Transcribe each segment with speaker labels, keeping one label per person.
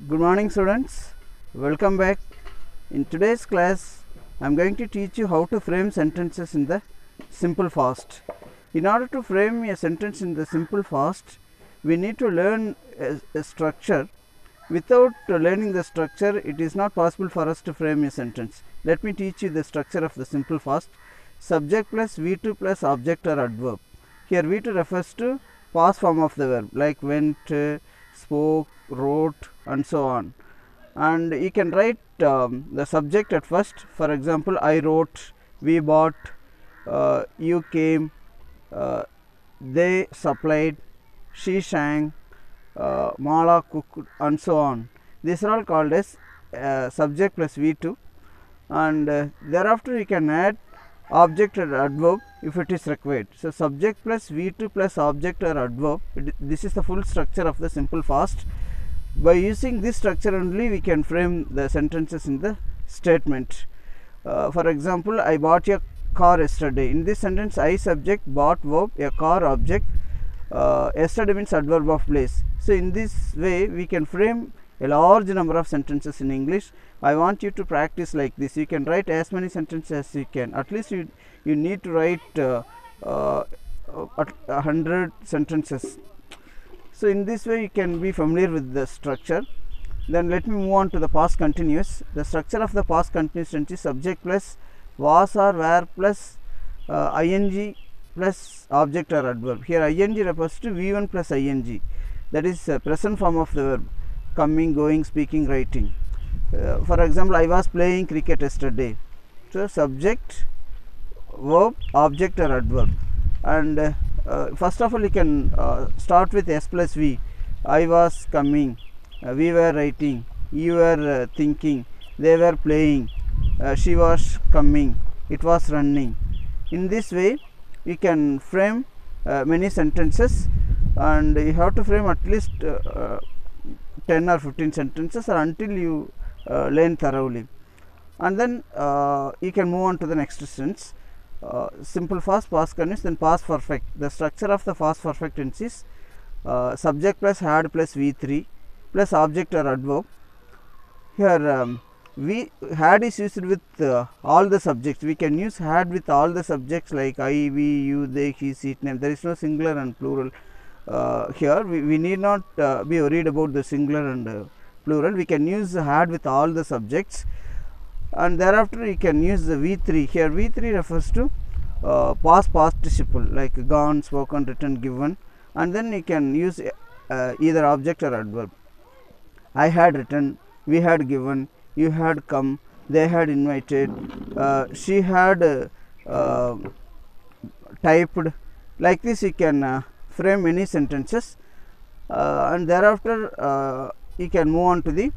Speaker 1: Good morning students, welcome back. In today's class I am going to teach you how to frame sentences in the simple fast. In order to frame a sentence in the simple fast, we need to learn a structure. Without learning the structure, it is not possible for us to frame a sentence. Let me teach you the structure of the simple fast. Subject plus V2 plus object or adverb. Here V2 refers to past form of the verb like went, spoke, wrote and so on. And you can write the subject at first. For example, I wrote, we bought, you came, they supplied, she sang, Mala cooked and so on. These are all called as subject plus V2, and thereafter you can add object or adverb if it is required. So, subject plus V2 plus object or adverb, this is the full structure of the simple fast. By using this structure only we can frame the sentences in the statement. For example, I bought a car yesterday. In this sentence, I subject, bought verb, a car object, yesterday means adverb of place. So, in this way we can frame a large number of sentences in English. I want you to practice like this. You can write as many sentences as you can. At least you need to write 100 sentences. So, in this way you can be familiar with the structure. Then let me move on to the past continuous. The structure of the past continuous tense is subject plus was or were plus ing plus object or adverb. Here ing refers to V1 plus ing, that is present form of the verb, coming, going, speaking, writing. For example, I was playing cricket yesterday. So, subject, verb, object or adverb. And first of all you can start with S plus V. I was coming, we were writing, you were thinking, they were playing, she was coming, it was running. In this way you can frame many sentences, and you have to frame at least 10 or 15 sentences or until you learn thoroughly. And then you can move on to the next sentence. Simple fast, past continuous, then past perfect. The structure of the past perfect tense is subject plus had plus V3 plus object or adverb. Here we had is used with all the subjects. We can use had with all the subjects like I, we, you, they, he, it, name. There is no singular and plural. Here we need not be worried about the singular and plural. We can use had with all the subjects, and thereafter you can use the V3. Here V3 refers to past participle like gone, spoken, written, given, and then you can use either object or adverb. I had written, we had given, you had come, they had invited, she had typed. Like this you can frame many sentences, and thereafter you can move on to the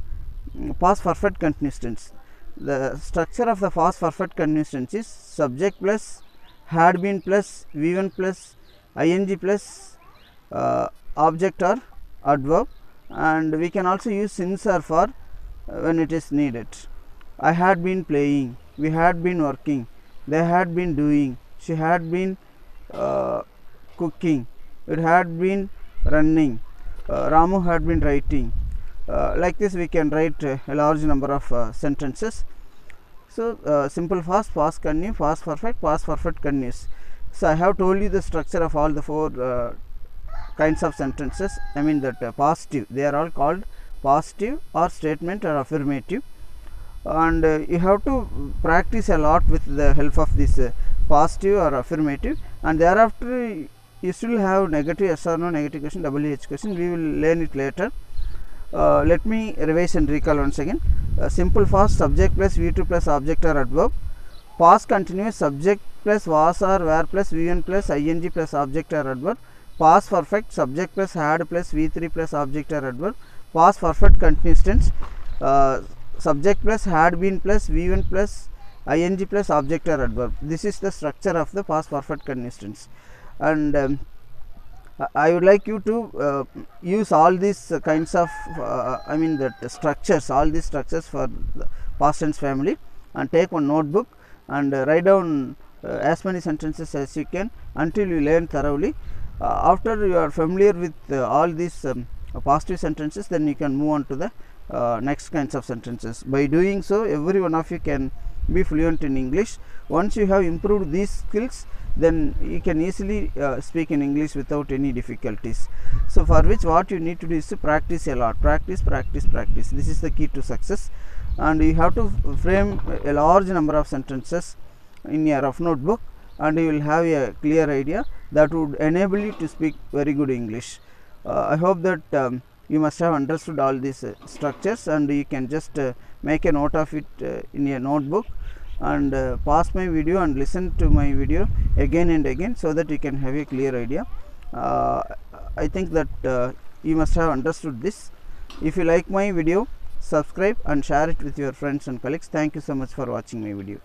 Speaker 1: past perfect continuous tense. The structure of the past perfect continuous tense is subject plus had been plus V1 plus ing plus object or adverb, and we can also use since or for when it is needed. I had been playing, we had been working, they had been doing, she had been cooking, it had been running, Ramu had been writing. Like this we can write a large number of sentences. So, simple fast, past continuous, past perfect continuous. So, I have told you the structure of all the four kinds of sentences. I mean that positive, they are all called positive or statement or affirmative, and you have to practice a lot with the help of this positive or affirmative, and thereafter you still have negative, yes or no, negative question, WH question. We will learn it later. Let me revise and recall once again. Simple fast, subject plus V2 plus object or adverb. Past continuous, subject plus was or were plus V1 plus ing plus object or adverb. Past perfect, subject plus had plus V3 plus object or adverb. Past perfect continuous tense, subject plus had been plus V1 plus ing plus object or adverb. This is the structure of the past perfect continuous tense, and I would like you to use all these kinds of I mean that structures, all these structures for the past tense family, and take one notebook and write down as many sentences as you can until you learn thoroughly. After you are familiar with all these positive sentences, then you can move on to the next kinds of sentences. By doing so, every one of you can be fluent in English. Once you have improved these skills, then you can easily speak in English without any difficulties. So for which what you need to do is to practice a lot. Practice. This is the key to success, and you have to frame a large number of sentences in your rough notebook, and you will have a clear idea that would enable you to speak very good English. I hope that you must have understood all these structures, and you can just make a note of it in your notebook, and pause my video and listen to my video again and again, so that you can have a clear idea. I think that you must have understood this. If you like my video, subscribe and share it with your friends and colleagues. Thank you so much for watching my video.